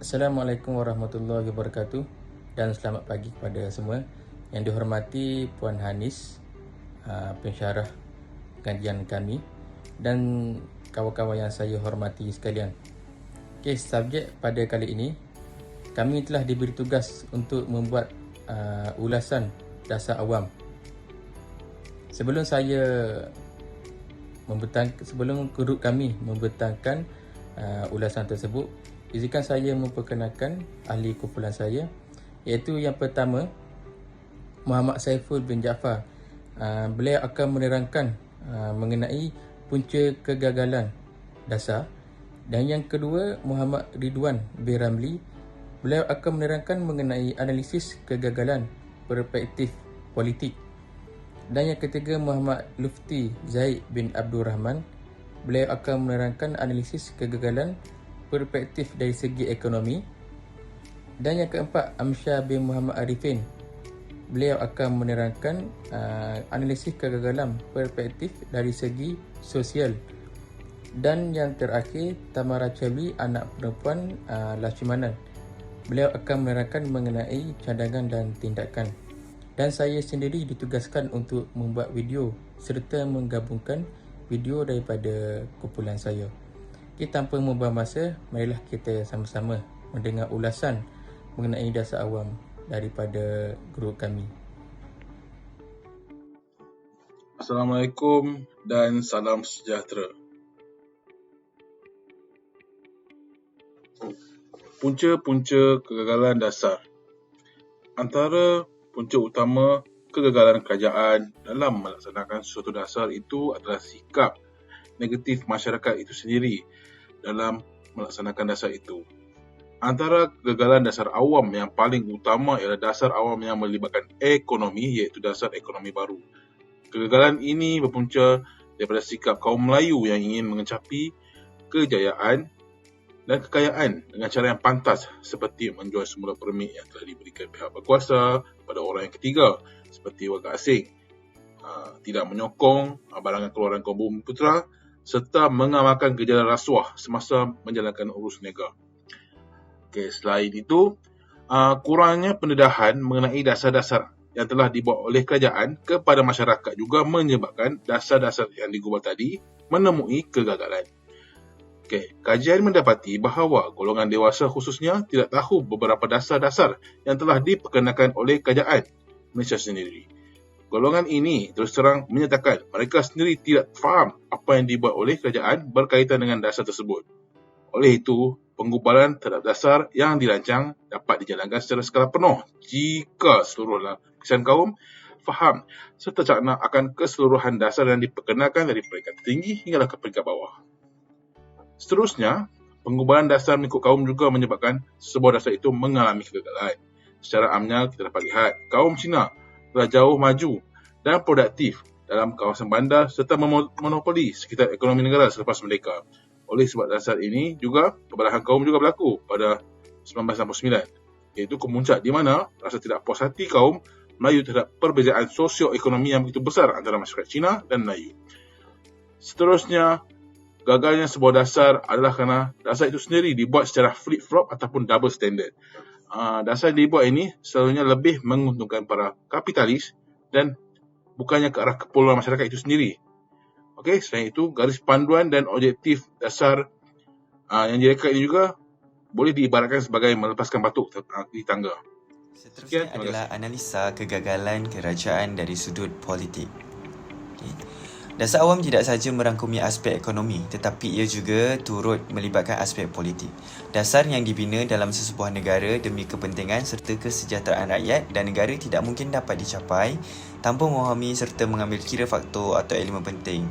Assalamualaikum warahmatullahi wabarakatuh dan selamat pagi kepada semua. Yang dihormati Puan Hanis, pensyarah kajian kami, dan kawan-kawan yang saya hormati sekalian. Okey, subjek pada kali ini, kami telah diberi tugas untuk membuat ulasan dasar awam. Sebelum grup kami membentangkan ulasan tersebut, izinkan saya memperkenalkan ahli kumpulan saya, iaitu yang pertama, Muhammad Saiful bin Jaafar. Beliau akan menerangkan mengenai punca kegagalan dasar. Dan yang kedua, Muhammad Ridwan bin Ramli. Beliau akan menerangkan mengenai analisis kegagalan perspektif politik. Dan yang ketiga, Muhammad Lufti Zaid bin Abdul Rahman. Beliau akan menerangkan analisis kegagalan perspektif dari segi ekonomi. Dan yang keempat, Amsyar bin Muhammad Arifin. Beliau akan menerangkan analisis kegagalan perspektif dari segi sosial. Dan yang terakhir, Tamara Chabli, anak perempuan Lakshmanan. Beliau akan menerangkan mengenai cadangan dan tindakan. Dan saya sendiri ditugaskan untuk membuat video serta menggabungkan video daripada kumpulan saya. Okay, tanpa membuang masa, marilah kita sama-sama mendengar ulasan mengenai dasar awam daripada grup kami. Assalamualaikum dan salam sejahtera. Punca-punca kegagalan dasar. Antara punca utama kegagalan kerajaan dalam melaksanakan sesuatu dasar itu adalah sikap negatif masyarakat itu sendiri dalam melaksanakan dasar itu. Antara kegagalan dasar awam yang paling utama ialah dasar awam yang melibatkan ekonomi, iaitu dasar ekonomi baru. Kegagalan ini berpunca daripada sikap kaum Melayu yang ingin mencapai kejayaan dan kekayaan dengan cara yang pantas, seperti menjual semula permit yang telah diberikan pihak berkuasa kepada orang yang ketiga seperti warga asing, tidak menyokong barangan keluaran kaum Bumiputera serta mengamalkan gejala rasuah semasa menjalankan urus niaga. Selain itu, kurangnya pendedahan mengenai dasar-dasar yang telah dibuat oleh kerajaan kepada masyarakat juga menyebabkan dasar-dasar yang digubal tadi menemui kegagalan. Kajian mendapati bahawa golongan dewasa khususnya tidak tahu beberapa dasar-dasar yang telah diperkenalkan oleh kerajaan Malaysia sendiri. Golongan ini terus terang menyatakan mereka sendiri tidak faham apa yang dibuat oleh kerajaan berkaitan dengan dasar tersebut. Oleh itu, penggubalan terhadap dasar yang dirancang dapat dijalankan secara skala penuh jika seluruh lapisan kaum faham serta cakna akan keseluruhan dasar yang diperkenalkan dari peringkat tertinggi hinggalah ke peringkat bawah. Seterusnya, penggubalan dasar mengikut kaum juga menyebabkan sebuah dasar itu mengalami kegagalan. Secara amnya kita dapat lihat kaum Cina telah jauh maju dan produktif dalam kawasan bandar serta memonopoli sekitar ekonomi negara selepas merdeka. Oleh sebab dasar ini juga kebelahan kaum juga berlaku pada 1969, iaitu kemuncak di mana rasa tidak puas hati kaum Melayu terhadap perbezaan sosio-ekonomi yang begitu besar antara masyarakat Cina dan Melayu. Seterusnya, gagalnya sebuah dasar adalah kerana dasar itu sendiri dibuat secara flip-flop ataupun double standard. Dasar yang dibuat ini selalunya lebih menguntungkan para kapitalis dan bukannya ke arah keperluan masyarakat itu sendiri. Selain itu, garis panduan dan objektif dasar yang direka ini juga boleh diibaratkan sebagai melepaskan batuk di tangga. Seterusnya adalah analisa kegagalan kerajaan dari sudut politik. Dasar awam tidak sahaja merangkumi aspek ekonomi, tetapi ia juga turut melibatkan aspek politik. Dasar yang dibina dalam sesebuah negara demi kepentingan serta kesejahteraan rakyat dan negara tidak mungkin dapat dicapai tanpa memahami serta mengambil kira faktor atau elemen penting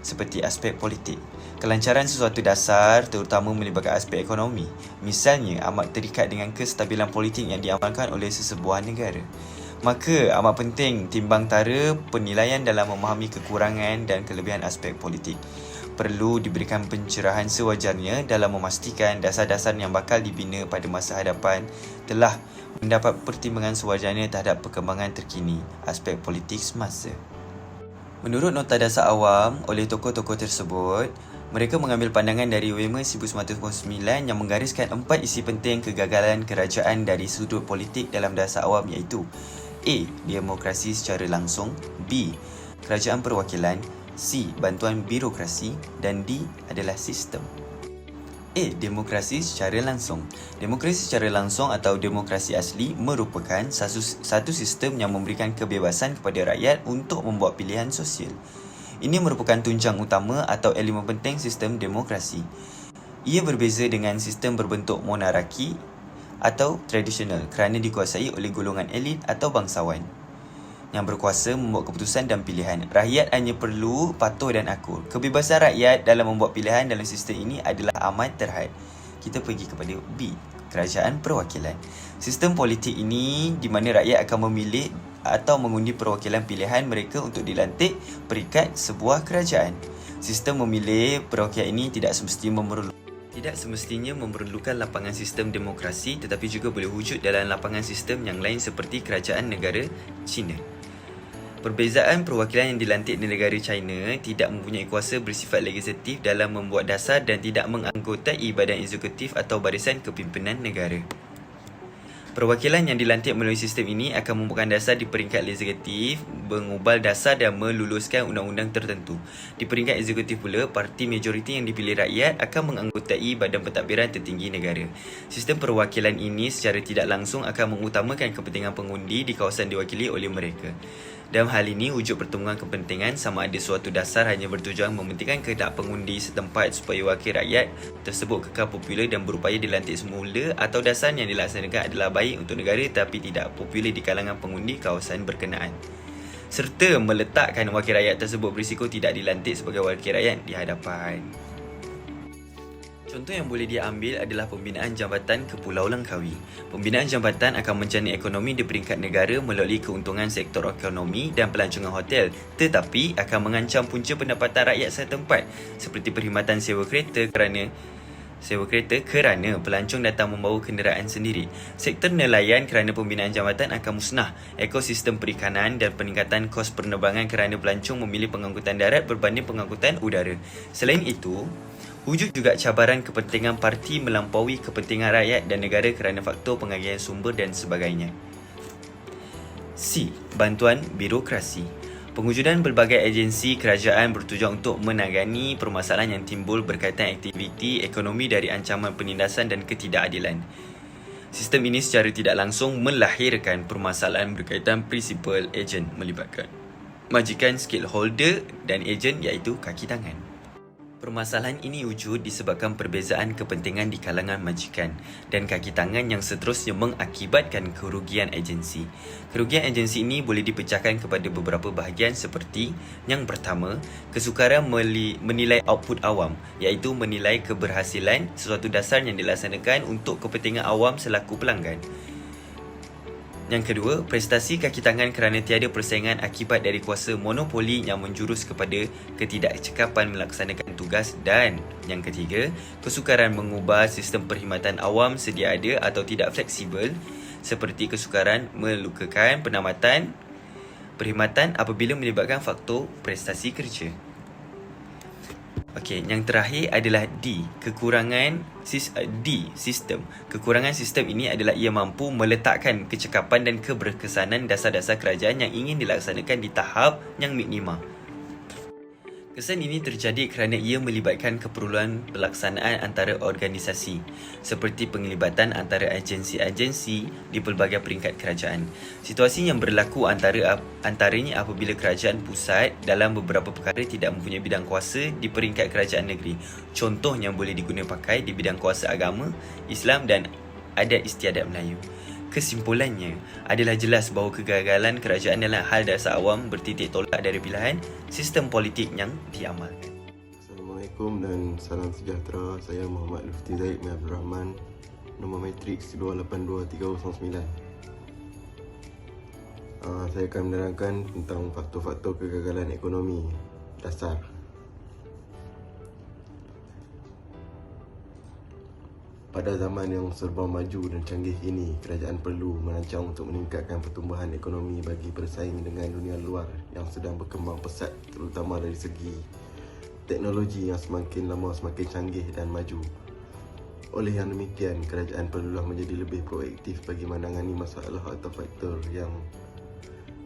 seperti aspek politik. Kelancaran sesuatu dasar terutama melibatkan aspek ekonomi, misalnya amat terikat dengan kestabilan politik yang diamalkan oleh sesebuah negara. Maka amat penting timbang tara penilaian dalam memahami kekurangan dan kelebihan aspek politik. Perlu diberikan pencerahan sewajarnya dalam memastikan dasar-dasar yang bakal dibina pada masa hadapan telah mendapat pertimbangan sewajarnya terhadap perkembangan terkini aspek politik semasa. Menurut nota dasar awam oleh tokoh-tokoh tersebut, Mereka mengambil pandangan dari Weimar 1999 yang menggariskan 4 isi penting kegagalan kerajaan dari sudut politik dalam dasar awam iaitu A. Demokrasi secara langsung, B. Kerajaan perwakilan, C. Bantuan birokrasi dan D. adalah sistem. A. Demokrasi secara langsung. Demokrasi secara langsung atau demokrasi asli merupakan satu sistem yang memberikan kebebasan kepada rakyat untuk membuat pilihan sosial. Ini merupakan tunjang utama atau elemen penting sistem demokrasi. Ia berbeza dengan sistem berbentuk monarki atau tradisional kerana dikuasai oleh golongan elit atau bangsawan yang berkuasa membuat keputusan dan pilihan. Rakyat hanya perlu patuh dan akur. Kebebasan rakyat dalam membuat pilihan dalam sistem ini adalah amat terhad. Kita pergi kepada B. Kerajaan perwakilan. Sistem politik ini di mana rakyat akan memilih atau mengundi perwakilan pilihan mereka untuk dilantik peringkat sebuah kerajaan. Sistem memilih perwakilan ini tidak semestinya memerlukan lapangan sistem demokrasi tetapi juga boleh wujud dalam lapangan sistem yang lain seperti kerajaan negara China. Perbezaan perwakilan yang dilantik di negara China tidak mempunyai kuasa bersifat legislatif dalam membuat dasar dan tidak menganggotai badan eksekutif atau barisan kepimpinan negara. Perwakilan yang dilantik melalui sistem ini akan merupakan dasar di peringkat legislatif, mengubal dasar dan meluluskan undang-undang tertentu. Di peringkat eksekutif pula, parti majoriti yang dipilih rakyat akan menganggotai badan pentadbiran tertinggi negara. Sistem perwakilan ini secara tidak langsung akan mengutamakan kepentingan pengundi di kawasan diwakili oleh mereka. Dalam hal ini, wujud pertemuan kepentingan sama ada suatu dasar hanya bertujuan mementingkan kehendak pengundi setempat supaya wakil rakyat tersebut kekal popular dan berupaya dilantik semula atau dasar yang dilaksanakan adalah baik untuk negara tapi tidak popular di kalangan pengundi kawasan berkenaan. Serta meletakkan wakil rakyat tersebut berisiko tidak dilantik sebagai wakil rakyat di hadapan. Contoh yang boleh diambil adalah pembinaan Jambatan ke Pulau Langkawi. Pembinaan jambatan akan menjana ekonomi di peringkat negara melalui keuntungan sektor ekonomi dan pelancongan hotel, tetapi akan mengancam punca pendapatan rakyat setempat seperti perkhidmatan sewa kereta kerana pelancong datang membawa kenderaan sendiri. Sektor nelayan kerana pembinaan jambatan akan musnah. Ekosistem perikanan dan peningkatan kos penerbangan kerana pelancong memilih pengangkutan darat berbanding pengangkutan udara. Selain itu, wujud juga cabaran kepentingan parti melampaui kepentingan rakyat dan negara kerana faktor pengagihan sumber dan sebagainya. C. Bantuan birokrasi. Pengujudan berbagai agensi kerajaan bertujuan untuk menangani permasalahan yang timbul berkaitan aktiviti ekonomi dari ancaman penindasan dan ketidakadilan. Sistem ini secara tidak langsung melahirkan permasalahan berkaitan prinsipal ejen melibatkan majikan, stakeholder dan ejen iaitu kaki tangan. Permasalahan ini wujud disebabkan perbezaan kepentingan di kalangan majikan dan kaki tangan yang seterusnya mengakibatkan kerugian agensi. Kerugian agensi ini boleh dipecahkan kepada beberapa bahagian seperti yang pertama, kesukaran menilai output awam iaitu menilai keberhasilan sesuatu dasar yang dilaksanakan untuk kepentingan awam selaku pelanggan. Yang kedua, prestasi kaki tangan kerana tiada persaingan akibat dari kuasa monopoli yang menjurus kepada ketidakcekapan melaksanakan tugas. Dan yang ketiga, kesukaran mengubah sistem perkhidmatan awam sedia ada atau tidak fleksibel seperti kesukaran melukakan penamatan perkhidmatan apabila melibatkan faktor prestasi kerja. Okey, yang terakhir adalah D, sistem. Kekurangan sistem ini adalah ia mampu meletakkan kecekapan dan keberkesanan dasar-dasar kerajaan yang ingin dilaksanakan di tahap yang minima. Kesan ini terjadi kerana ia melibatkan keperluan pelaksanaan antara organisasi seperti penglibatan antara agensi-agensi di pelbagai peringkat kerajaan. Situasi yang berlaku antaranya apabila kerajaan pusat dalam beberapa perkara tidak mempunyai bidang kuasa di peringkat kerajaan negeri. Contoh yang boleh digunakan pakai di bidang kuasa agama, Islam dan adat istiadat Melayu. Kesimpulannya adalah jelas bahawa kegagalan kerajaan dalam hal dasar awam bertitik tolak dari pilihan sistem politik yang diamalkan. Assalamualaikum dan salam sejahtera. Saya Muhammad Lufti Zaid bin Abdul Rahman, nombor matriks 282309. Saya akan menerangkan tentang faktor-faktor kegagalan ekonomi dasar. Pada zaman yang serba maju dan canggih ini, kerajaan perlu merancang untuk meningkatkan pertumbuhan ekonomi bagi bersaing dengan dunia luar yang sedang berkembang pesat, terutama dari segi teknologi yang semakin lama semakin canggih dan maju. Oleh yang demikian, kerajaan perlulah menjadi lebih proaktif bagi menangani masalah atau faktor yang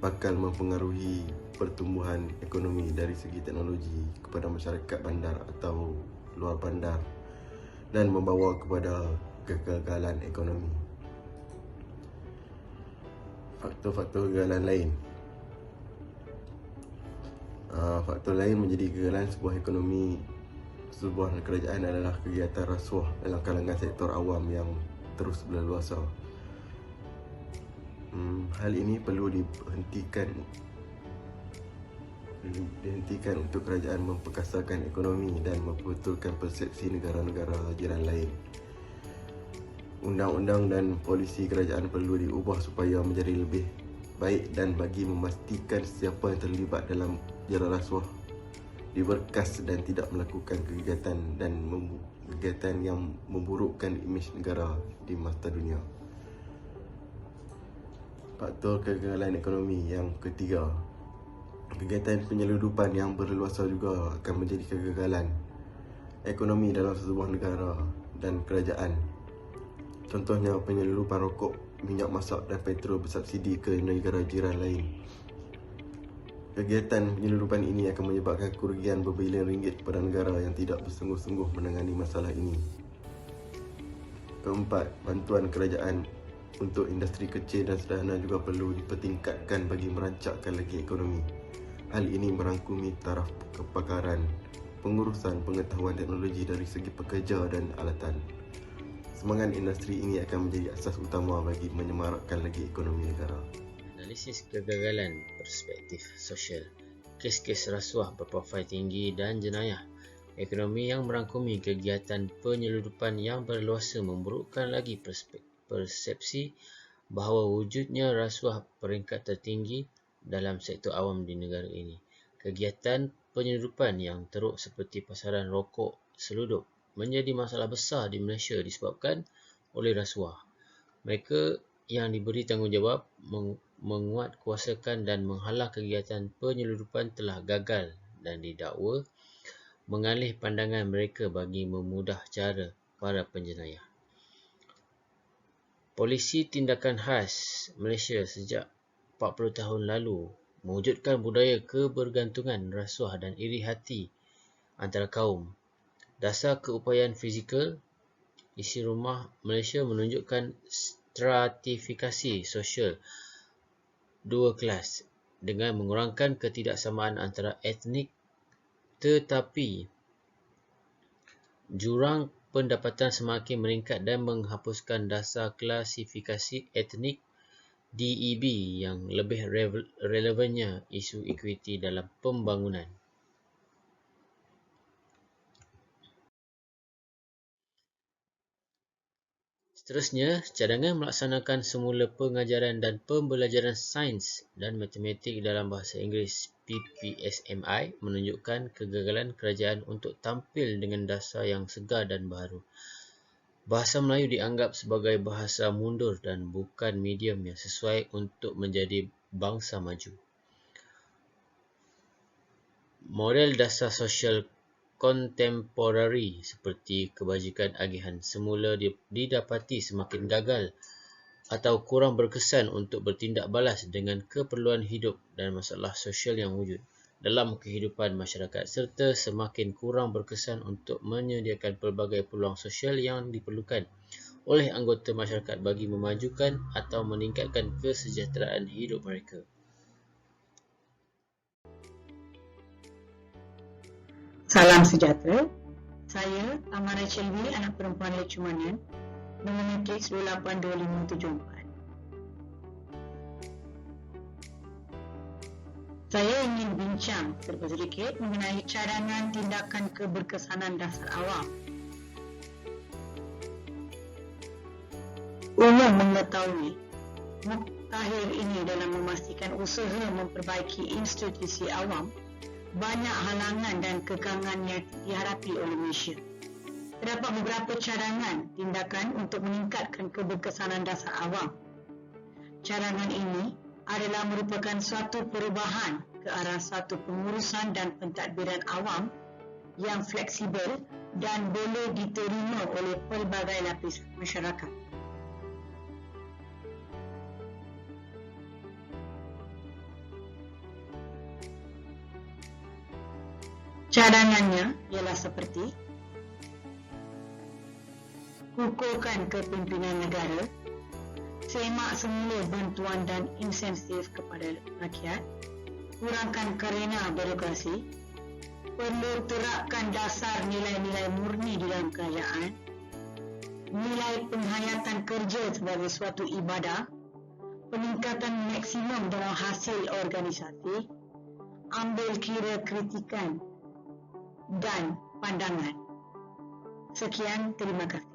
bakal mempengaruhi pertumbuhan ekonomi dari segi teknologi kepada masyarakat bandar atau luar bandar dan membawa kepada kegagalan ekonomi. Faktor-faktor kegagalan lain. Faktor lain menjadi kegagalan sebuah ekonomi sebuah kerajaan adalah kegiatan rasuah dalam kalangan sektor awam yang terus berleluasa. Hal ini perlu dihentikan untuk kerajaan memperkasakan ekonomi dan membetulkan persepsi negara-negara jiran lain. Undang-undang dan polisi kerajaan perlu diubah supaya menjadi lebih baik dan bagi memastikan sesiapa yang terlibat dalam jara rasuah diberkas dan tidak melakukan kegiatan yang memburukkan imej negara di mata dunia. Faktor kegagalan ekonomi yang ketiga. Kegiatan penyeludupan yang berleluasa juga akan menjadi kegagalan ekonomi dalam sebuah negara dan kerajaan. Contohnya penyeludupan rokok, minyak masak dan petrol bersubsidi ke negara jiran lain. Kegiatan penyeludupan ini akan menyebabkan kerugian berbilion ringgit kepada negara yang tidak bersungguh-sungguh menangani masalah ini. Keempat, bantuan kerajaan untuk industri kecil dan sederhana juga perlu dipertingkatkan bagi merancakkan lagi ekonomi. Hal ini merangkumi taraf kepakaran, pengurusan pengetahuan teknologi dari segi pekerja dan alatan. Semangat industri ini akan menjadi asas utama bagi menyemarakkan lagi ekonomi negara. Analisis kegagalan perspektif sosial, kes-kes rasuah berprofil tinggi dan jenayah. Ekonomi yang merangkumi kegiatan penyeludupan yang berleluasa memburukkan lagi persepsi bahawa wujudnya rasuah peringkat tertinggi dalam sektor awam di negara ini. Kegiatan penyeludupan yang teruk seperti pasaran rokok seludup menjadi masalah besar di Malaysia disebabkan oleh rasuah. Mereka yang diberi tanggungjawab menguatkuasakan dan menghalang kegiatan penyeludupan telah gagal dan didakwa mengalih pandangan mereka bagi memudah cara para penjenayah. Polisi Tindakan Khas Malaysia sejak 40 tahun lalu mewujudkan budaya kebergantungan, rasuah dan iri hati antara kaum. Dasar keupayaan fizikal isi rumah Malaysia menunjukkan stratifikasi sosial dua kelas dengan mengurangkan ketidaksamaan antara etnik, tetapi jurang pendapatan semakin meningkat dan menghapuskan dasar klasifikasi etnik DEB yang lebih relevannya isu equity dalam pembangunan. Seterusnya, cadangan melaksanakan semula pengajaran dan pembelajaran sains dan matematik dalam bahasa Inggeris PPSMI menunjukkan kegagalan kerajaan untuk tampil dengan dasar yang segar dan baru. Bahasa Melayu dianggap sebagai bahasa mundur dan bukan medium yang sesuai untuk menjadi bangsa maju. Model dasar sosial kontemporari seperti kebajikan agihan semula didapati semakin gagal atau kurang berkesan untuk bertindak balas dengan keperluan hidup dan masalah sosial yang wujud dalam kehidupan masyarakat serta semakin kurang berkesan untuk menyediakan pelbagai peluang sosial yang diperlukan oleh anggota masyarakat bagi memajukan atau meningkatkan kesejahteraan hidup mereka. Salam sejahtera. Saya Amara Chelvi, anak perempuan Lecumanan, nombor matriks 282574. Saya ingin bincang serba sedikit mengenai cadangan tindakan keberkesanan dasar awam. Umum mengetahui mutakhir ini dalam memastikan usaha memperbaiki institusi awam banyak halangan dan kekangan yang dihadapi oleh Malaysia. Terdapat beberapa cadangan tindakan untuk meningkatkan keberkesanan dasar awam. Cadangan ini adalah merupakan suatu perubahan ke arah suatu pengurusan dan pentadbiran awam yang fleksibel dan boleh diterima oleh pelbagai lapisan masyarakat. Cadangannya ialah seperti kukuhkan kepimpinan negara, semak semula bantuan dan insentif kepada rakyat, kurangkan kerena birokrasi, perlu terapkan dasar nilai-nilai murni di dalam kerajaan, nilai penghayatan kerja sebagai suatu ibadah, peningkatan maksimum dalam hasil organisasi, ambil kira kritikan dan pandangan. Sekian, terima kasih.